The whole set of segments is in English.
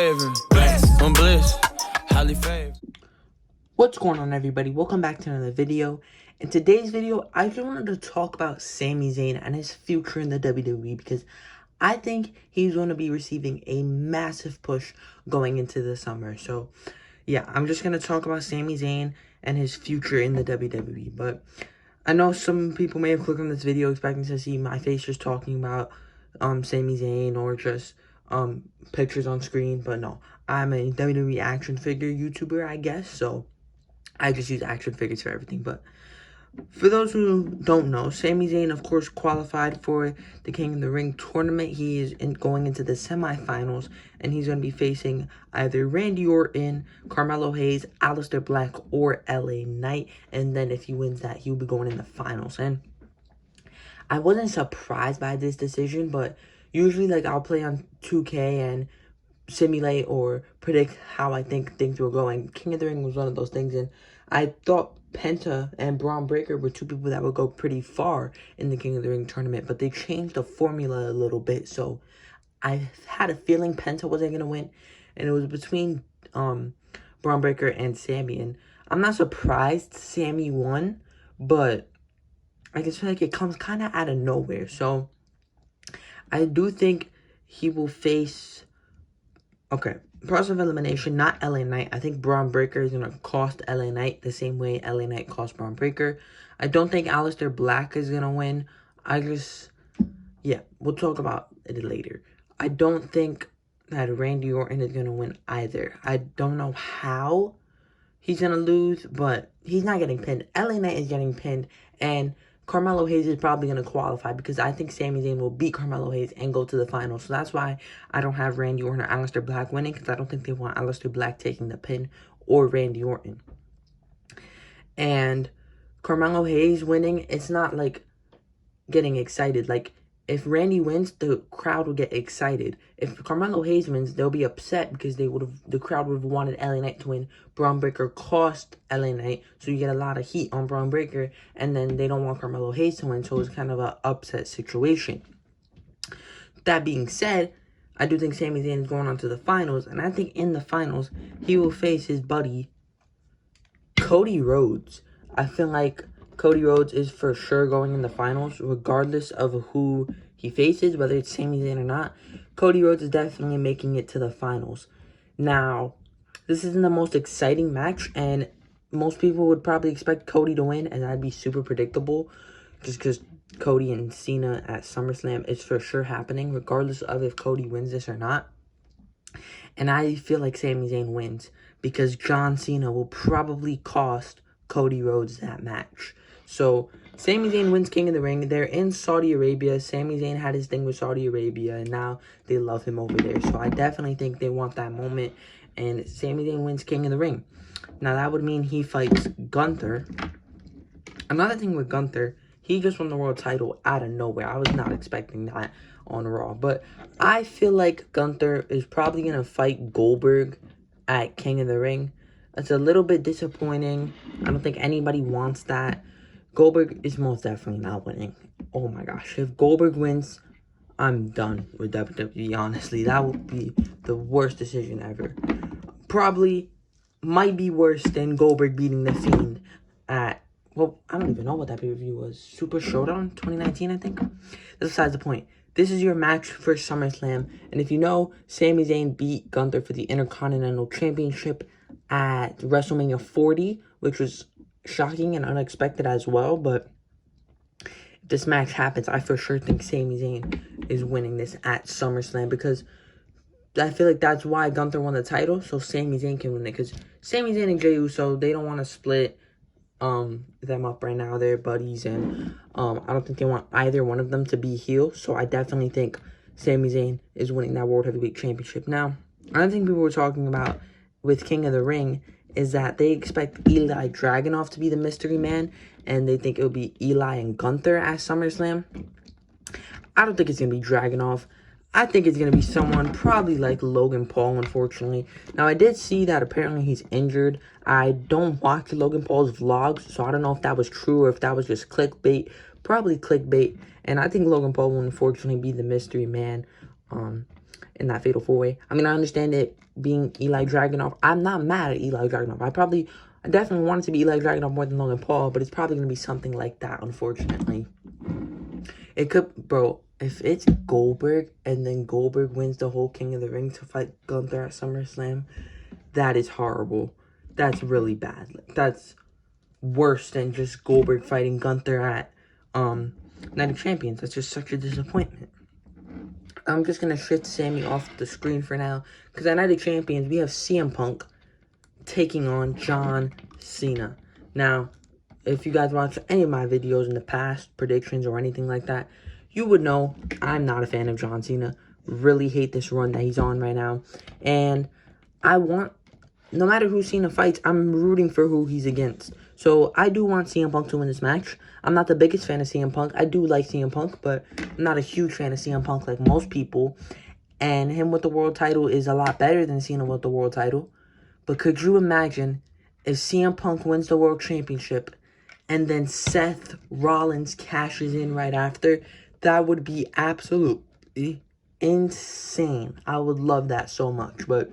favorite. Blessed, I'm blessed, highly favored. What's going on, everybody? Welcome back to another video. In today's video, I just wanted to talk about Sami Zayn and his future in the WWE because I think he's going to be receiving a massive push going into the summer. So, yeah, I'm just going to talk about Sami Zayn and his future in the WWE. But I know some people may have clicked on this video expecting to see my face just talking about Sami Zayn or just pictures on screen. But no, I'm a WWE action figure YouTuber, I guess. So I just use action figures for everything. But for those who don't know, Sami Zayn, of course, qualified for the King of the Ring tournament. He is going into the semifinals, and he's going to be facing either Randy Orton, Carmelo Hayes, Aleister Black, or LA Knight. And then if he wins that, he'll be going in the finals. And I wasn't surprised by this decision, but usually, like, I'll play on 2K and simulate or predict how I think things will go, and King of the Ring was one of those things, and I thought Penta and Braun Breaker were two people that would go pretty far in the King of the Ring tournament, but they changed the formula a little bit, so I had a feeling Penta wasn't going to win, and it was between Braun Breaker and Sami, and I'm not surprised Sami won, but I just feel like it comes kind of out of nowhere, so I do think he will face... Okay, process of elimination, not LA Knight. I think Braun Breaker is going to cost LA Knight the same way LA Knight cost Braun Breaker. I don't think Aleister Black is going to win. Yeah, we'll talk about it later. I don't think that Randy Orton is going to win either. I don't know how he's going to lose, but he's not getting pinned. LA Knight is getting pinned, and Carmelo Hayes is probably going to qualify because I think Sami Zayn will beat Carmelo Hayes and go to the finals. So that's why I don't have Randy Orton or Aleister Black winning, because I don't think they want Aleister Black taking the pin or Randy Orton. And Carmelo Hayes winning, it's not like getting excited. Like, if Randy wins, the crowd will get excited. If Carmelo Hayes wins, they'll be upset because the crowd would have wanted LA Knight to win. Braun Breaker cost LA Knight, so you get a lot of heat on Braun Breaker, and then they don't want Carmelo Hayes to win, so it's kind of an upset situation. That being said, I do think Sami Zayn is going on to the finals, and I think in the finals, he will face his buddy, Cody Rhodes. I feel like Cody Rhodes is for sure going in the finals, regardless of who he faces, whether it's Sami Zayn or not. Cody Rhodes is definitely making it to the finals. Now, this isn't the most exciting match, and most people would probably expect Cody to win, and that'd be super predictable, just because Cody and Cena at SummerSlam is for sure happening, regardless of if Cody wins this or not. And I feel like Sami Zayn wins, because John Cena will probably cost Cody Rhodes that match. So, Sami Zayn wins King of the Ring. They're in Saudi Arabia. Sami Zayn had his thing with Saudi Arabia, and now they love him over there. So, I definitely think they want that moment, and Sami Zayn wins King of the Ring. Now, that would mean he fights Gunther. Another thing with Gunther, he just won the world title out of nowhere. I was not expecting that on Raw. But I feel like Gunther is probably going to fight Goldberg at King of the Ring. It's a little bit disappointing. I don't think anybody wants that. Goldberg is most definitely not winning. Oh my gosh. If Goldberg wins, I'm done with WWE, honestly. That would be the worst decision ever. Probably might be worse than Goldberg beating The Fiend at, well, I don't even know what that pay-per-view was. Super Showdown 2019, I think. That's besides the point. This is your match for SummerSlam. And if you know, Sami Zayn beat Gunther for the Intercontinental Championship at WrestleMania 40, which was shocking and unexpected as well, but if this match happens, I for sure think Sami Zayn is winning this at SummerSlam, because I feel like that's why Gunther won the title, so Sami Zayn can win it, because Sami Zayn and Jey Uso, they don't want to split them up right now. They're buddies, and I don't think they want either one of them to be heel, so I definitely think Sami Zayn is winning that World Heavyweight Championship. Now, another thing people were talking about with King of the Ring is that they expect Ilya Dragunov to be the mystery man, and they think it'll be Eli and Gunther at SummerSlam. I don't think it's going to be Dragunov. I think it's going to be someone probably like Logan Paul, unfortunately. Now, I did see that apparently he's injured. I don't watch Logan Paul's vlogs, so I don't know if that was true or if that was just clickbait. Probably clickbait. And I think Logan Paul will unfortunately be the mystery man in that fatal 4-way. I mean, I understand it being Eli Dragunov. I'm not mad at Eli Dragunov. I definitely want it to be Eli Dragunov more than Logan Paul, but it's probably going to be something like that, unfortunately. It could, bro, if it's Goldberg and then Goldberg wins the whole King of the Ring to fight Gunther at SummerSlam, that is horrible. That's really bad. Like, that's worse than just Goldberg fighting Gunther at Night of Champions. That's just such a disappointment. I'm just going to shift Sammy off the screen for now, because at Night of Champions, we have CM Punk taking on John Cena. Now, if you guys watch any of my videos in the past, predictions or anything like that, you would know I'm not a fan of John Cena. Really hate this run that he's on right now. And no matter who Cena fights, I'm rooting for who he's against. So I do want CM Punk to win this match. I'm not the biggest fan of CM Punk. I do like CM Punk, but I'm not a huge fan of CM Punk like most people. And him with the world title is a lot better than Cena with the world title. But could you imagine if CM Punk wins the world championship and then Seth Rollins cashes in right after? That would be absolutely insane. I would love that so much, but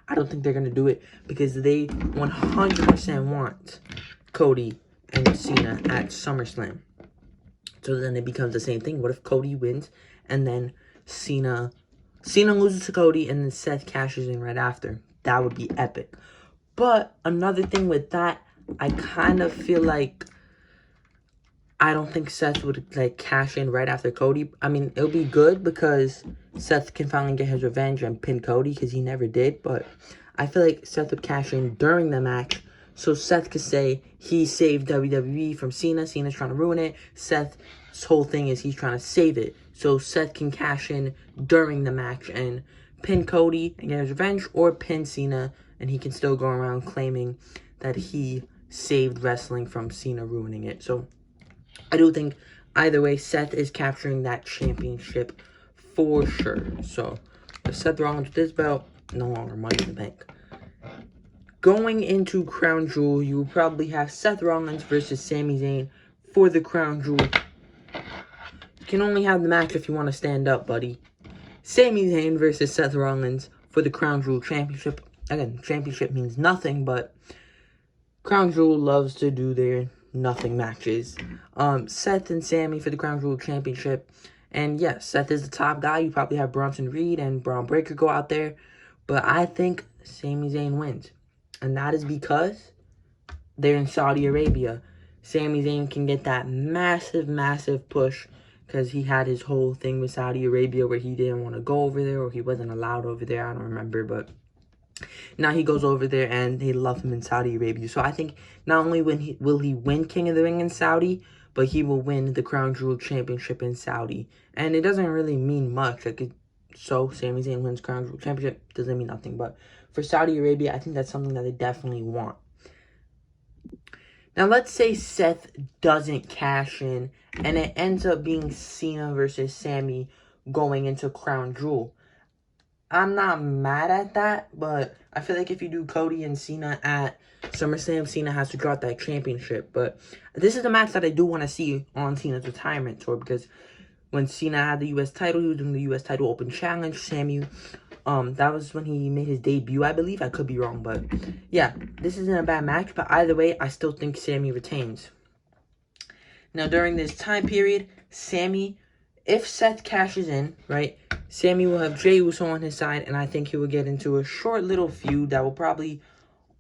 I don't think they're going to do it because they 100% want Cody and Cena at SummerSlam. So then it becomes the same thing. What if Cody wins and then Cena loses to Cody and then Seth cashes in right after? That would be epic. But another thing with that, I kind of feel like I don't think Seth would like cash in right after Cody. I mean, it'll be good because Seth can finally get his revenge and pin Cody because he never did. But I feel like Seth would cash in during the match. So Seth could say he saved WWE from Cena. Cena's trying to ruin it. Seth's whole thing is he's trying to save it. So Seth can cash in during the match and pin Cody and get his revenge, or pin Cena and he can still go around claiming that he saved wrestling from Cena ruining it. So I do think either way, Seth is capturing that championship for sure. So Seth Rollins with this belt, no longer Money in the Bank. Going into Crown Jewel, you will probably have Seth Rollins versus Sami Zayn for the Crown Jewel. You can only have the match if you want to stand up, buddy. Sami Zayn versus Seth Rollins for the Crown Jewel Championship. Again, championship means nothing, but Crown Jewel loves to do their nothing matches. Seth and Sami for the Crown Jewel Championship. And yes, Seth is the top guy. You probably have Bronson Reed and Braun Breaker go out there. But I think Sami Zayn wins. And that is because they're in Saudi Arabia. Sami Zayn can get that massive, massive push because he had his whole thing with Saudi Arabia where he didn't want to go over there or he wasn't allowed over there. I don't remember, but now he goes over there and they love him in Saudi Arabia. So I think not only will he win King of the Ring in Saudi, but he will win the Crown Jewel Championship in Saudi. And it doesn't really mean much. So Sami Zayn wins Crown Jewel Championship doesn't mean nothing. But for Saudi Arabia, I think that's something that they definitely want. Now, let's say Seth doesn't cash in, and it ends up being Cena versus Sami going into Crown Jewel. I'm not mad at that, but I feel like if you do Cody and Cena at SummerSlam, Cena has to drop that championship. But this is the match that I do want to see on Cena's retirement tour, because when Cena had the U.S. title, he was doing the U.S. title Open Challenge. Sami, that was when he made his debut, I believe. I could be wrong, but yeah, this isn't a bad match. But either way, I still think Sami retains. Now, during this time period, Sami, if Seth cashes in, right, Sami will have Jey Uso on his side, and I think he will get into a short little feud that will probably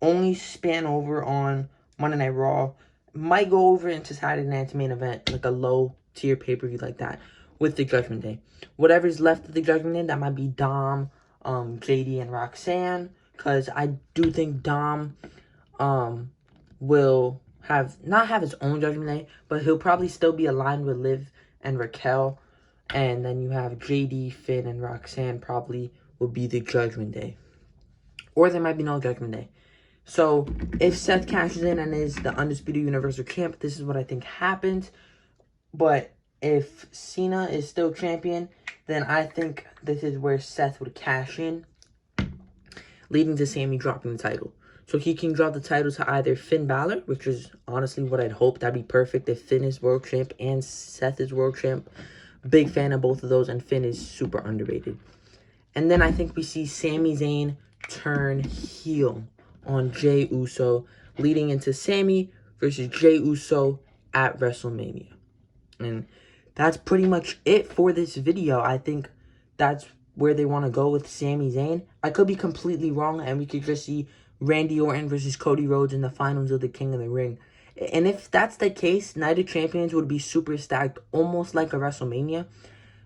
only span over on Monday Night Raw. Might go over into Saturday Night's main event, like a low-tier pay-per-view like that, with the Judgment Day. Whatever's left of the Judgment Day, that might be Dom, JD, and Roxanne, because I do think Dom will not have his own Judgment Day, but he'll probably still be aligned with Liv and Raquel. And then you have JD, Finn, and Roxanne probably will be the Judgment Day. Or there might be no Judgment Day. So, if Seth cashes in and is the Undisputed Universal Champ, this is what I think happens. But if Cena is still champion, then I think this is where Seth would cash in, leading to Sami dropping the title. So he can drop the title to either Finn Balor, which is honestly what I'd hope. That'd be perfect if Finn is world champ and Seth is world champ. Big fan of both of those, and Finn is super underrated. And then I think we see Sami Zayn turn heel on Jey Uso, leading into Sami versus Jey Uso at WrestleMania. And that's pretty much it for this video. I think that's where they want to go with Sami Zayn. I could be completely wrong, and we could just see Randy Orton versus Cody Rhodes in the finals of the King of the Ring. And if that's the case, Night of Champions would be super stacked, almost like a WrestleMania.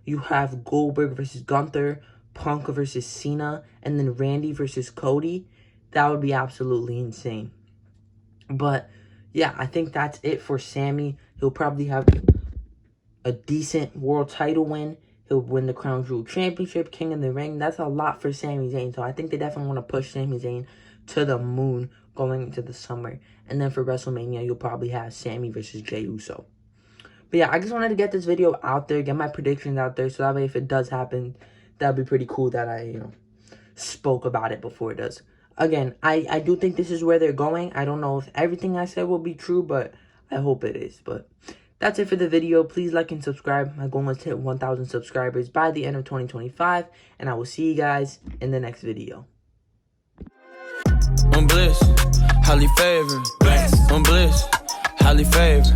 You have Goldberg versus Gunther, Punk versus Cena, and then Randy versus Cody. That would be absolutely insane. But yeah, I think that's it for Sami. He'll probably have a decent world title win. He'll win the Crown Jewel Championship, King of the Ring. That's a lot for Sami Zayn. So I think they definitely want to push Sami Zayn to the moon going into the summer. And then for WrestleMania, you'll probably have Sami versus Jey Uso. But yeah, I just wanted to get this video out there, get my predictions out there, so that way if it does happen, that'd be pretty cool that I, spoke about it before it does. Again, I do think this is where they're going. I don't know if everything I said will be true, but I hope it is. But that's it for the video. Please like and subscribe. My goal is to hit 1,000 subscribers by the end of 2025. And I will see you guys in the next video. I'm bliss, highly favored. I'm bliss, highly favored.